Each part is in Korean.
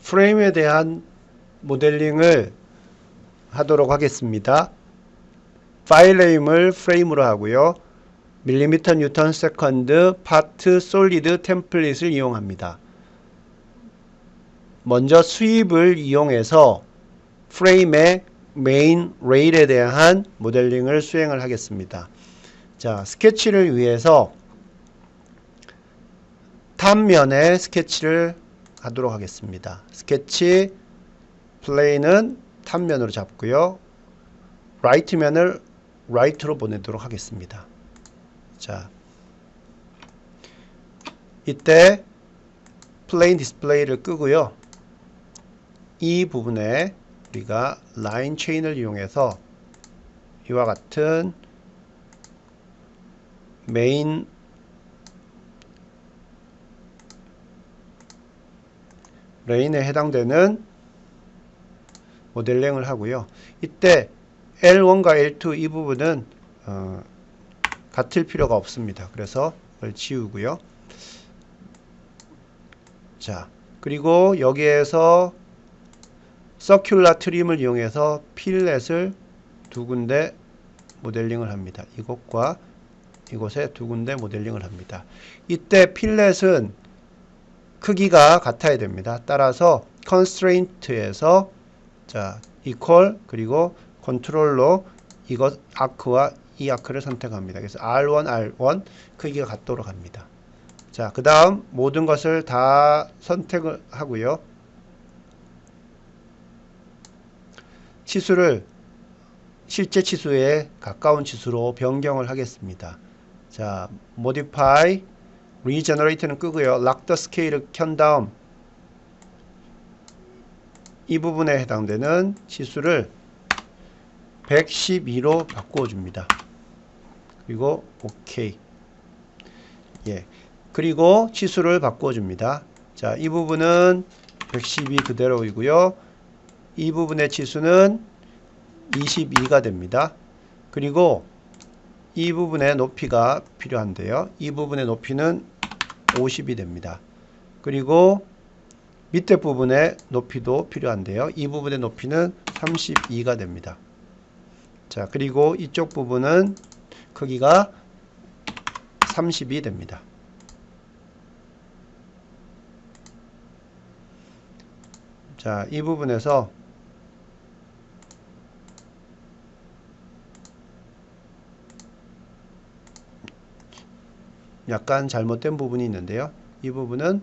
프레임에 대한 모델링을 하도록 하겠습니다. 파일 네임을 프레임으로 하고요. 밀리미터 뉴턴 세컨드 파트 솔리드 템플릿을 이용합니다. 먼저 스윕을 이용해서 프레임의 메인 레일에 대한 모델링을 수행을 하겠습니다. 자, 스케치를 위해서 탑면에 스케치를 하도록 하겠습니다. 스케치 플레인은 탑면으로 잡고요. 라이트면을 라이트로 보내도록 하겠습니다. 자, 이때 플레인 디스플레이를 끄고요. 이 부분에 우리가 라인 체인을 이용해서 이와 같은 메인 레인에 해당되는 모델링을 하고요. 이때 L1과 L2 이 부분은 같을 필요가 없습니다. 그래서 그걸 지우고요. 자, 그리고 여기에서 서큘라 트림을 이용해서 필렛을 두 군데 모델링을 합니다. 이곳과 이곳에 두 군데 모델링을 합니다. 이때 필렛은 크기가 같아야 됩니다. 따라서 constraint에서 자, equal 그리고 컨트롤로 이것 아크와 이 아크를 선택합니다. 그래서 R1, R1 크기가 같도록 합니다. 자, 그 다음 모든 것을 다 선택을 하고요. 치수를 실제 치수에 가까운 치수로 변경을 하겠습니다. 자, modify, regenerate는 끄고요. lock the scale을 켠 다음 이 부분에 해당되는 치수를 112로 바꾸어 줍니다. 그리고 OK. 예. 그리고 치수를 바꾸어 줍니다. 자, 이 부분은 112 그대로이고요. 이 부분의 치수는 22가 됩니다. 그리고 이 부분의 높이가 필요한데요. 이 부분의 높이는 50이 됩니다. 그리고 밑에 부분의 높이도 필요한데요. 이 부분의 높이는 32가 됩니다. 자, 그리고 이쪽 부분은 크기가 30이 됩니다. 자, 이 부분에서 약간 잘못된 부분이 있는데요. 이 부분은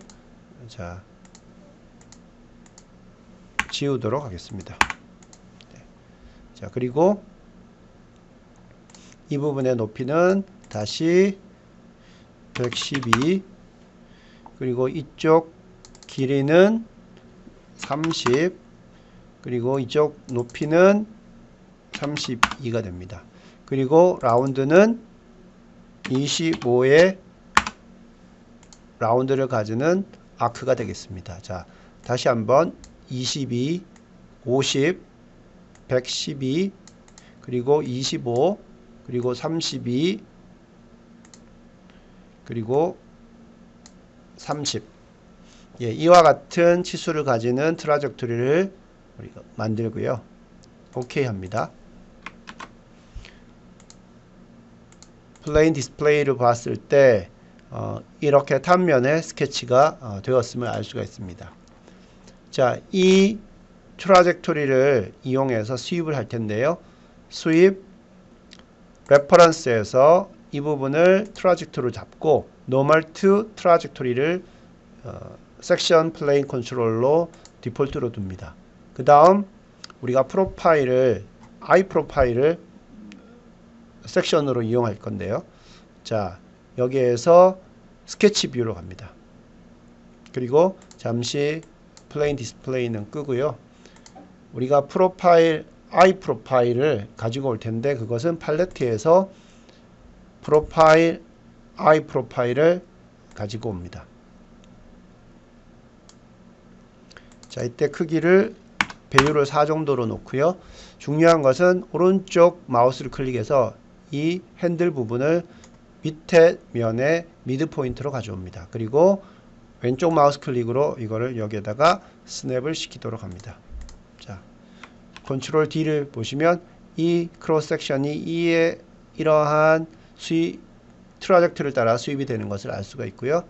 자, 지우도록 하겠습니다. 네. 자, 그리고 이 부분의 높이는 다시 112 그리고 이쪽 길이는 30 그리고 이쪽 높이는 32가 됩니다. 그리고 라운드는 25의 라운드를 가지는 아크가 되겠습니다. 자, 다시 한번 22, 50, 112 그리고 25 그리고 32 그리고 30 예, 이와 같은 치수를 가지는 트라젝토리를 우리가 만들고요. OK 합니다. 플레인 디스플레이를 봤을 때 이렇게 탑면에 스케치가 되었음을 알 수가 있습니다. 자, 이 트라젝토리를 이용해서 스윕을 할 텐데요. 스윕 레퍼런스에서 이 부분을 트라젝토리로 잡고 normal to 트라젝토리를 섹션 플레인 컨트롤로 디폴트로 둡니다. 그 다음 우리가 프로파일을 I 프로파일을 섹션으로 이용할 건데요. 자, 여기에서 스케치 뷰로 갑니다. 그리고 잠시 플레인 디스플레이는 끄고요. 우리가 프로파일 I 프로파일을 가지고 올 텐데 그것은 팔레트에서 프로파일 I 프로파일을 가지고 옵니다. 자, 이때 크기를 배율을 4 정도로 놓고요. 중요한 것은 오른쪽 마우스를 클릭해서 이 핸들 부분을 밑에 면의 미드 포인트로 가져옵니다. 그리고 왼쪽 마우스 클릭으로 이거를 여기에다가 스냅을 시키도록 합니다. 자, 컨트롤 D를 보시면 이 크로스 섹션이 이에 이러한 트라젝트를 따라 수입이 되는 것을 알 수가 있고요.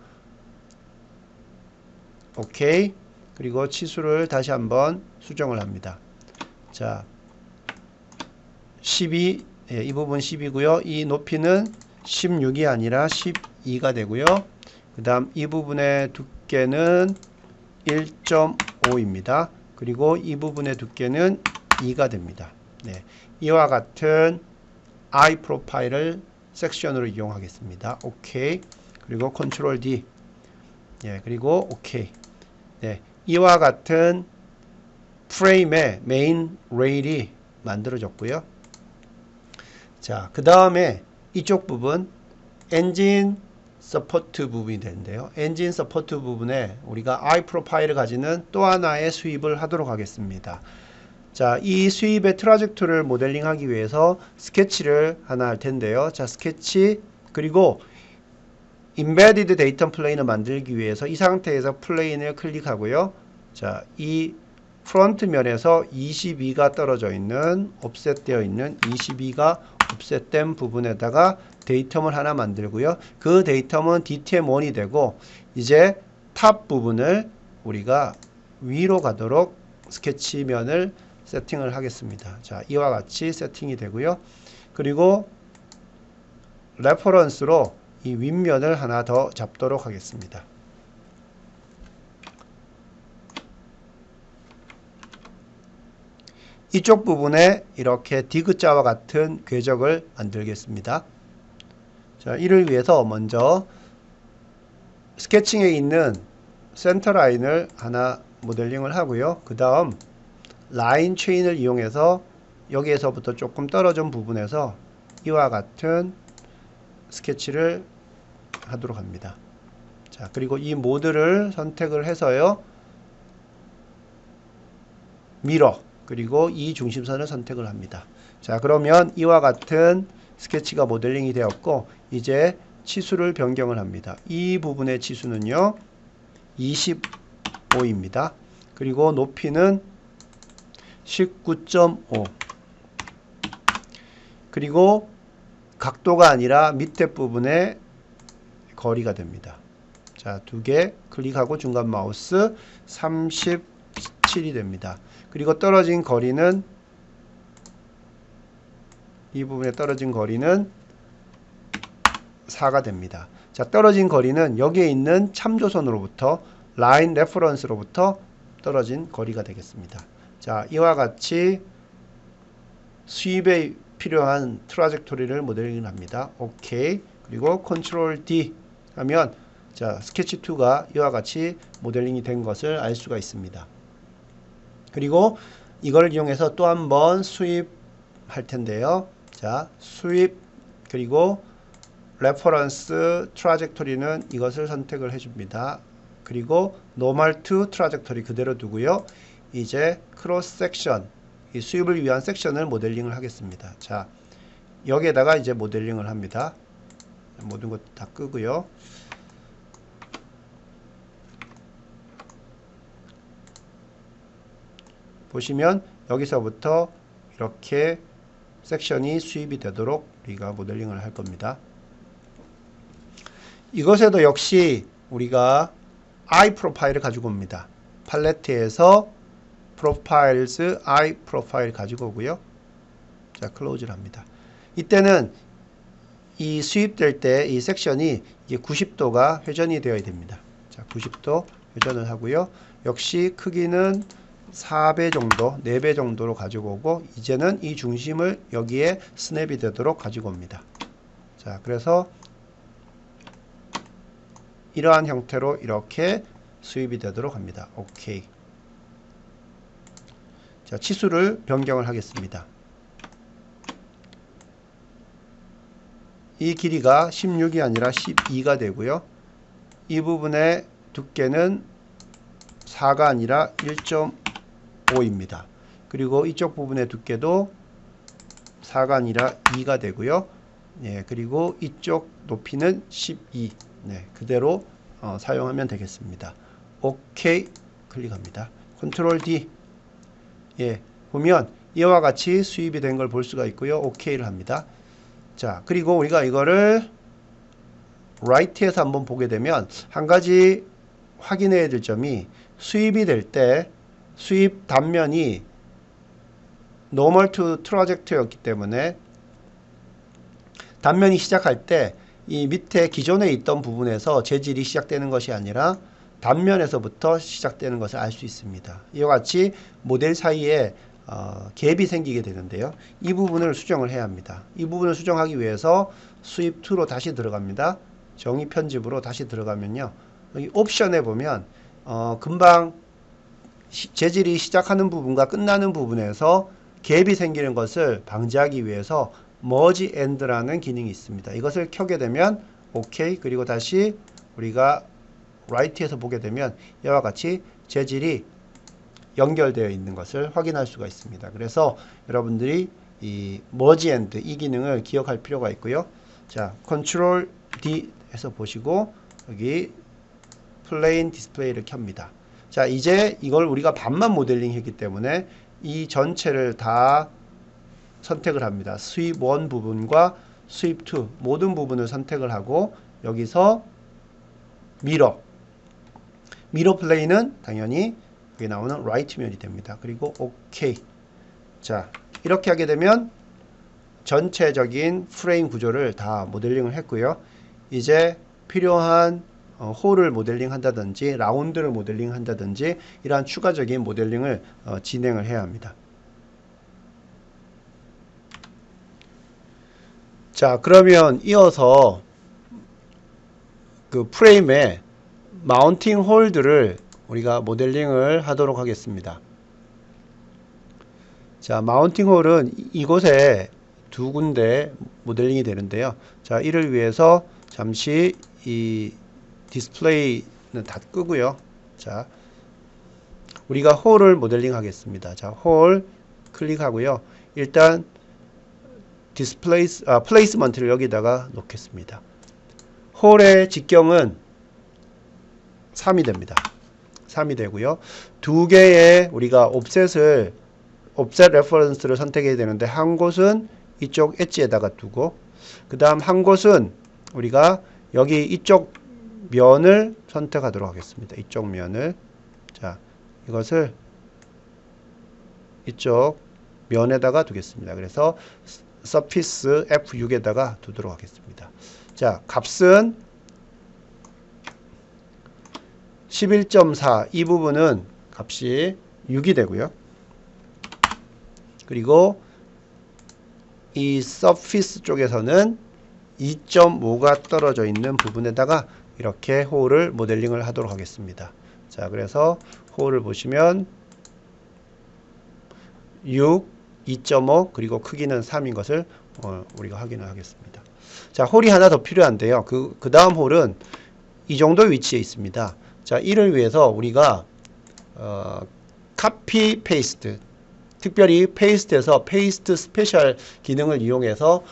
오케이. 그리고 치수를 다시 한번 수정을 합니다. 자, 12, 예, 이 부분 10이고요. 이 높이는 16이 아니라 12가 되고요. 그 다음 이 부분의 두께는 1.5입니다. 그리고 이 부분의 두께는 2가 됩니다. 네, 이와 같은 I 프로파일을 섹션으로 이용하겠습니다. 오케이. 그리고 컨트롤 D. 예, 그리고 오케이. 네, 이와 같은 프레임의 메인 레일이 만들어졌고요. 자, 그 다음에 이쪽 부분 엔진 서포트 부분이 되는데요. 엔진 서포트 부분에 우리가 I 프로파일을 가지는 또 하나의 수입을 하도록 하겠습니다. 자, 이 수입의 트라젝토리를 모델링하기 위해서 스케치를 하나 할 텐데요. 자, 스케치 그리고 인베디드 데이터 플레인을 만들기 위해서 이 상태에서 플레인을 클릭하고요. 자, 이 프론트 면에서 22가 떨어져 있는 옵셋되어 있는 22가 옵셋된 부분에다가 데이텀을 하나 만들고요. 그 데이텀은 DTM1이 되고 이제 탑 부분을 우리가 위로 가도록 스케치면을 세팅을 하겠습니다. 자, 이와 같이 세팅이 되고요. 그리고 레퍼런스로 이 윗면을 하나 더 잡도록 하겠습니다. 이쪽 부분에 이렇게 디귿자와 같은 궤적을 만들겠습니다. 자, 이를 위해서 먼저 스케칭에 있는 센터 라인을 하나 모델링을 하고요. 그 다음 라인 체인을 이용해서 여기에서부터 조금 떨어진 부분에서 이와 같은 스케치를 하도록 합니다. 자, 그리고 이 모드를 선택을 해서요. 미러 그리고 이 중심선을 선택을 합니다. 자, 그러면 이와 같은 스케치가 모델링이 되었고 이제 치수를 변경을 합니다. 이 부분의 치수는요 25입니다. 그리고 높이는 19.5 그리고 각도가 아니라 밑에 부분의 거리가 됩니다. 자, 두 개 클릭하고 중간 마우스 37이 됩니다. 그리고 떨어진 거리는 이 부분에 떨어진 거리는 4가 됩니다. 자, 떨어진 거리는 여기에 있는 참조선으로부터 라인 레퍼런스로부터 떨어진 거리가 되겠습니다. 자, 이와 같이 수입에 필요한 트라젝토리를 모델링 합니다. 오케이. 그리고 컨트롤 D 하면 자, 스케치 2가 이와 같이 모델링이 된 것을 알 수가 있습니다. 그리고 이걸 이용해서 또 한번 수입할 텐데요. 자, 수입 그리고 레퍼런스 트라젝토리는 이것을 선택을 해줍니다. 그리고 노멀 투 트라젝토리 그대로 두고요. 이제 크로스 섹션 이 수입을 위한 섹션을 모델링을 하겠습니다. 자, 여기에다가 이제 모델링을 합니다. 모든 것 다 끄고요. 보시면 여기서부터 이렇게 섹션이 수입이 되도록 우리가 모델링을 할 겁니다. 이것에도 역시 우리가 I 프로파일을 가지고 옵니다. 팔레트에서 프로파일즈 I 프로파일 가지고 오고요. 자, 클로즈를 합니다. 이때는 이 수입될 때 이 섹션이 이게 90도가 회전이 되어야 됩니다. 자, 90도 회전을 하고요. 역시 크기는 4배 정도, 4배 정도로 가지고 오고 이제는 이 중심을 여기에 스냅이 되도록 가지고 옵니다. 자, 그래서 이러한 형태로 이렇게 수입이 되도록 합니다. 오케이. 자, 치수를 변경을 하겠습니다. 이 길이가 16이 아니라 12가 되고요. 이 부분의 두께는 4가 아니라 1.5입니다. 그리고 이쪽 부분의 두께도 4가 아니라 2가 되고요. 예, 그리고 이쪽 높이는 12. 네, 그대로 사용하면 되겠습니다. OK 클릭합니다. 컨트롤 D. 예, 보면 이와 같이 수입이 된 걸 볼 수가 있고요. OK를 합니다. 자, 그리고 우리가 이거를 라이트에서 한번 보게 되면 한 가지 확인해야 될 점이 수입이 될 때 수입 단면이 normal to traject였기 때문에 단면이 시작할 때 이 밑에 기존에 있던 부분에서 재질이 시작되는 것이 아니라 단면에서부터 시작되는 것을 알 수 있습니다. 이와 같이 모델 사이에 갭이 생기게 되는데요. 이 부분을 수정을 해야 합니다. 이 부분을 수정하기 위해서 수입 2로 다시 들어갑니다. 정의 편집으로 다시 들어가면요. 여기 옵션에 보면 금방 재질이 시작하는 부분과 끝나는 부분에서 갭이 생기는 것을 방지하기 위해서 머지 엔드라는 기능이 있습니다. 이것을 켜게 되면 OK, 그리고 다시 우리가 라이트에서 보게 되면 이와 같이 재질이 연결되어 있는 것을 확인할 수가 있습니다. 그래서 여러분들이 이 머지 엔드 이 기능을 기억할 필요가 있고요. 자, 컨트롤 D 해서 보시고 여기 플레인 디스플레이를 켭니다. 자, 이제 이걸 우리가 반만 모델링 했기 때문에 이 전체를 다 선택을 합니다. 수입 1 부분과 수입 2 모든 부분을 선택을 하고 여기서 미러 플레이는 당연히 여기 나오는 라이트면이 됩니다. 그리고 OK. 자, 이렇게 하게 되면 전체적인 프레임 구조를 다 모델링을 했고요. 이제 필요한 홀을 모델링 한다든지 라운드를 모델링 한다든지 이러한 추가적인 모델링을 진행을 해야 합니다. 자, 그러면 이어서 그 프레임에 마운팅 홀드를 우리가 모델링을 하도록 하겠습니다. 자, 마운팅 홀은 이곳에 두 군데 모델링이 되는데요. 자, 이를 위해서 잠시 이 디스플레이는 다 끄고요. 자, 우리가 홀을 모델링 하겠습니다. 자, 홀 클릭하고요. 일단 플레이스먼트를 여기다가 놓겠습니다. 홀의 직경은 3이 됩니다. 3이 되고요. 두 개의 우리가 옵셋 레퍼런스를 선택해야 되는데 한 곳은 이쪽 엣지에다가 두고 그 다음 한 곳은 우리가 여기 이쪽 면을 선택하도록 하겠습니다. 이쪽 면을. 자, 이것을 이쪽 면에다가 두겠습니다. 그래서 서피스 F6에다가 두도록 하겠습니다. 자, 값은 11.4 이 부분은 값이 6이 되고요. 그리고 이 서피스 쪽에서는 2.5가 떨어져 있는 부분에다가 이렇게 홀을 모델링을 하도록 하겠습니다. 자, 그래서 홀을 보시면 6, 2.5 그리고 크기는 3인 것을 우리가 확인을 하겠습니다. 자, 홀이 하나 더 필요한데요. 그 다음 홀은 이 정도 위치에 있습니다. 자, 이를 위해서 우리가 카피 페이스트, 특별히 페이스트에서 페이스트 스페셜 기능을 이용해서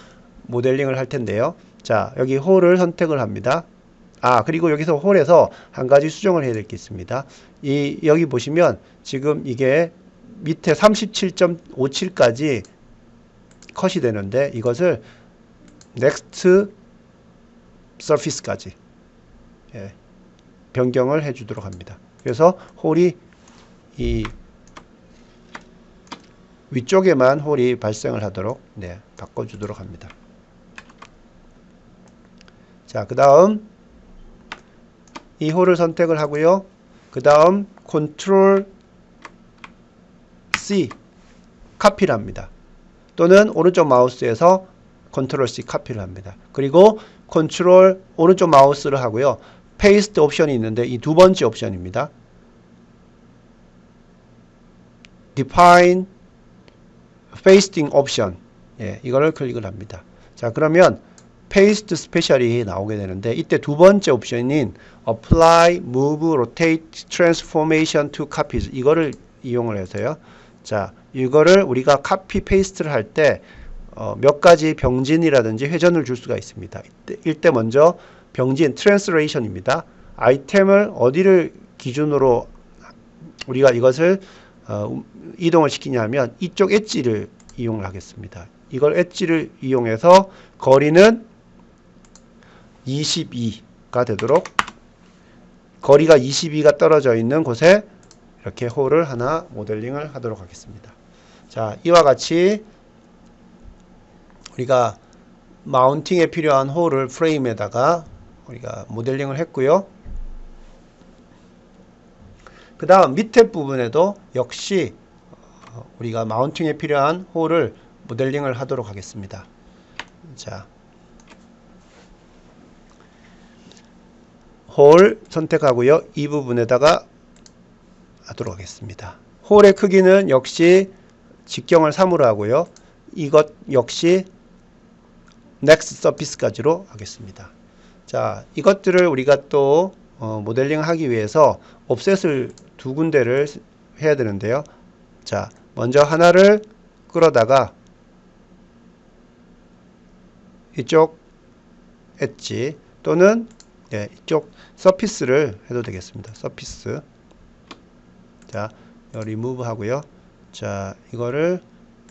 모델링을 할 텐데요. 자, 여기 홀을 선택을 합니다. 그리고 여기서 홀에서 한 가지 수정을 해야 될 게 있습니다. 여기 보시면 지금 이게 밑에 37.57까지 컷이 되는데 이것을 next surface까지 변경을 해 주도록 합니다. 그래서 홀이 이 위쪽에만 홀이 발생을 하도록 바꿔주도록 합니다. 자, 그 다음 이 홀을 선택을 하고요. 그 다음 컨트롤 C 카피를 합니다. 또는 오른쪽 마우스에서 컨트롤 C 카피를 합니다. 그리고 컨트롤 오른쪽 마우스를 하고요. 페이스트 옵션이 있는데 이 두 번째 옵션입니다. Define Pasting 옵션. 이거를 클릭을 합니다. 자, 그러면 페이스트 스페셜이 나오게 되는데 이때 두 번째 옵션인 Apply, Move, Rotate, Transformation to Copies 이거를 이용을 해서요. 자, 이거를 우리가 카피 페이스트를 할 때 몇 가지 병진이라든지 회전을 줄 수가 있습니다. 이때 먼저 병진 트랜스레이션입니다. 아이템을 어디를 기준으로 우리가 이것을 이동을 시키냐면 이쪽 엣지를 이용을 하겠습니다. 이걸 엣지를 이용해서 거리는 22가 되도록, 거리가 22가 떨어져 있는 곳에 이렇게 홀을 하나 모델링을 하도록 하겠습니다. 자, 이와 같이 우리가 마운팅에 필요한 홀을 프레임에다가 우리가 모델링을 했고요. 그 다음 밑에 부분에도 역시 우리가 마운팅에 필요한 홀을 모델링을 하도록 하겠습니다. 자, 홀 선택하고요. 이 부분에다가 하도록 하겠습니다. 홀의 크기는 역시 직경을 3으로 하고요. 이것 역시 next surface까지로 하겠습니다. 자, 이것들을 우리가 또 모델링 하기 위해서 offset을 두 군데를 해야 되는데요. 자, 먼저 하나를 끌어다가 이쪽 엣지 또는 이쪽 서피스를 해도 되겠습니다. 서피스. 자, 리무브 하고요. 자, 이거를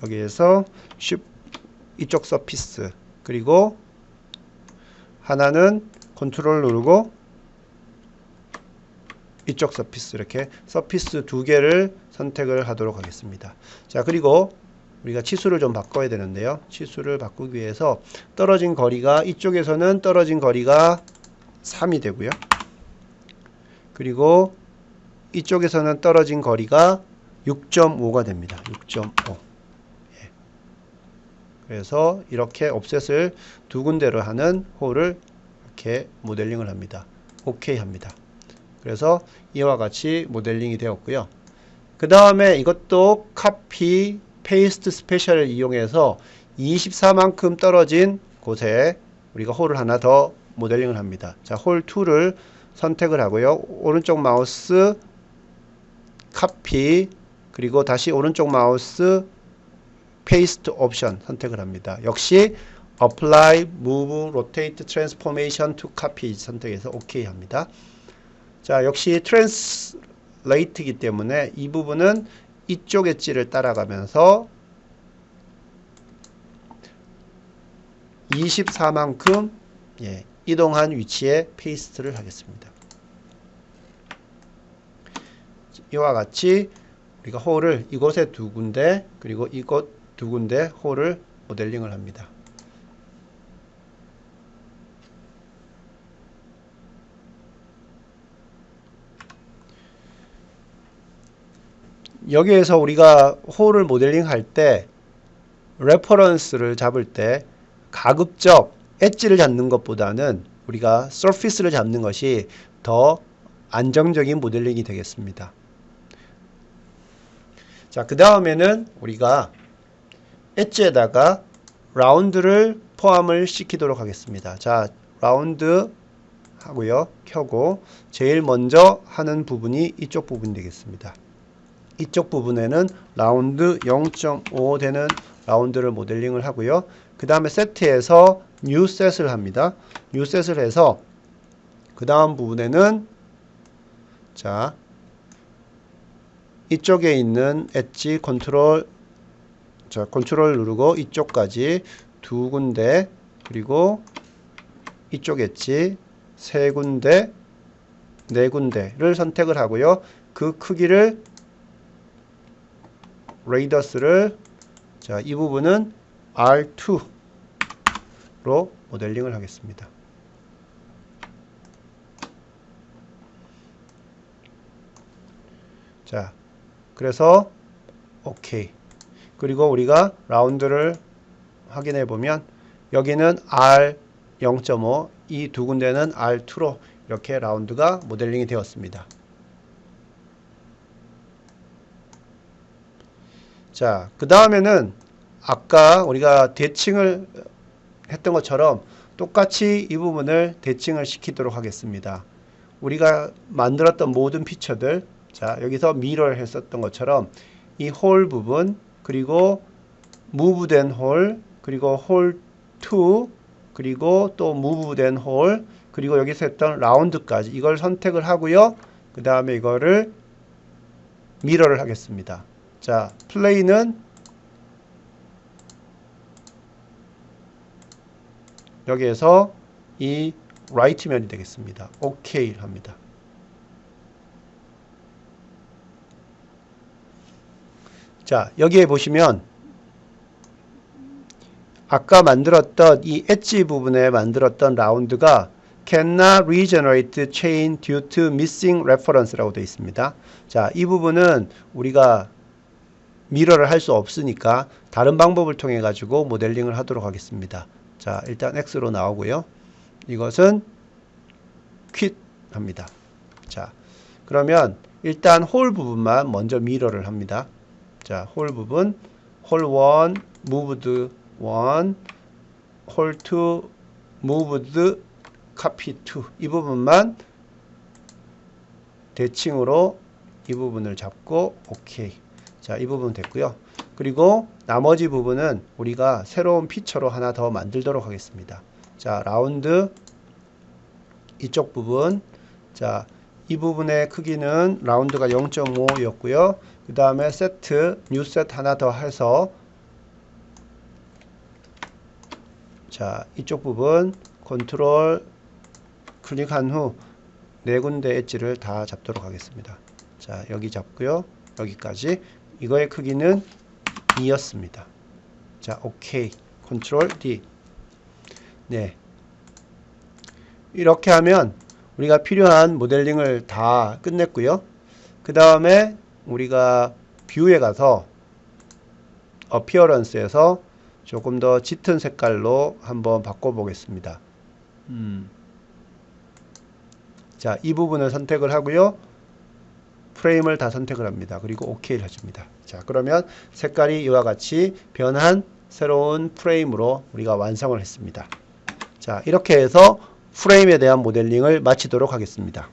여기에서 이쪽 서피스, 그리고 하나는 컨트롤 누르고 이쪽 서피스, 이렇게 서피스 두 개를 선택을 하도록 하겠습니다. 자, 그리고 우리가 치수를 좀 바꿔야 되는데요. 치수를 바꾸기 위해서 떨어진 거리가, 이쪽에서는 떨어진 거리가 3이 되고요. 그리고 이쪽에서는 떨어진 거리가 6.5가 됩니다. 6.5. 예. 그래서 이렇게 옵셋을 두 군데로 하는 홀을 이렇게 모델링을 합니다. 오케이 합니다. 그래서 이와 같이 모델링이 되었고요. 그 다음에 이것도 카피, 페이스트 스페셜을 이용해서 24만큼 떨어진 곳에 우리가 홀을 하나 더 모델링을 합니다. 자, 홀 2를 선택을 하고요. 오른쪽 마우스 카피, 그리고 다시 오른쪽 마우스 페이스트 옵션 선택을 합니다. 역시 apply, move, rotate, transformation to copy 선택해서 OK 합니다. 자, 역시 translate이기 때문에 이 부분은 이쪽 엣지를 따라가면서 24만큼 이동한 위치에 페이스트를 하겠습니다. 이와 같이 우리가 홀을 이곳에 두 군데, 그리고 이곳 두 군데 홀을 모델링을 합니다. 여기에서 우리가 홀을 모델링 할 때 레퍼런스를 잡을 때 가급적 엣지를 잡는 것보다는 우리가 서피스를 잡는 것이 더 안정적인 모델링이 되겠습니다. 자, 그 다음에는 우리가 엣지에다가 라운드를 포함을 시키도록 하겠습니다. 자, 라운드 하고요. 켜고 제일 먼저 하는 부분이 이쪽 부분이 되겠습니다. 이쪽 부분에는 라운드 0.5 되는 라운드를 모델링을 하고요. 그 다음에 세트에서 뉴 셋을 합니다. 뉴 셋을 해서 그 다음 부분에는 자, 이쪽에 있는 엣지 컨트롤, 자, 컨트롤 누르고 이쪽까지 두 군데, 그리고 이쪽 엣지 세 군데, 네 군데를 선택을 하고요. 그 크기를 레이더스를, 자, 이 부분은 R2로 모델링을 하겠습니다. 자, 그래서 오케이. 그리고 우리가 라운드를 확인해 보면 여기는 R 0.5, 이 두 군데는 R2로 이렇게 라운드가 모델링이 되었습니다. 자, 그 다음에는 아까 우리가 대칭을 했던 것처럼 똑같이 이 부분을 대칭을 시키도록 하겠습니다. 우리가 만들었던 모든 피처들, 자, 여기서 미러를 했었던 것처럼 이 홀 부분, 그리고 무브된 홀, 그리고 홀 2, 그리고 또 무브된 홀, 그리고 여기서 했던 라운드까지 이걸 선택을 하고요. 그 다음에 이거를 미러를 하겠습니다. 자, 플레이는 여기에서 이 라이트면이 되겠습니다. 오케이 합니다. 자, 여기에 보시면 아까 만들었던 이 엣지 부분에 만들었던 라운드가 cannot regenerate chain due to missing reference라고 되어 있습니다. 자, 이 부분은 우리가 미러를 할 수 없으니까 다른 방법을 통해 가지고 모델링을 하도록 하겠습니다. 자, 일단 X로 나오고요. 이것은 quit 합니다. 자, 그러면 일단 홀 부분만 먼저 미러를 합니다. 자, 홀 부분, 홀 1, moved 1, 홀 2, moved, copy 2. 이 부분만 대칭으로 이 부분을 잡고 오케이. 자, 이 부분 됐고요. 그리고 나머지 부분은 우리가 새로운 피처로 하나 더 만들도록 하겠습니다. 자, 라운드 이쪽 부분. 자, 이 부분의 크기는 라운드가 0.5였고요. 그 다음에 세트, 뉴 세트 하나 더 해서 자, 이쪽 부분 컨트롤 클릭한 후 네 군데 엣지를 다 잡도록 하겠습니다. 자, 여기 잡고요. 여기까지. 이거의 크기는 2였습니다. 자, 오케이. 컨트롤 D. 네. 이렇게 하면 우리가 필요한 모델링을 다 끝냈고요. 그 다음에 우리가 뷰에 가서 어피어런스에서 조금 더 짙은 색깔로 한번 바꿔보겠습니다. 자, 이 부분을 선택을 하고요. 프레임을 다 선택을 합니다. 그리고 OK를 해줍니다. 자, 그러면 색깔이 이와 같이 변한 새로운 프레임으로 우리가 완성을 했습니다. 자, 이렇게 해서 프레임에 대한 모델링을 마치도록 하겠습니다.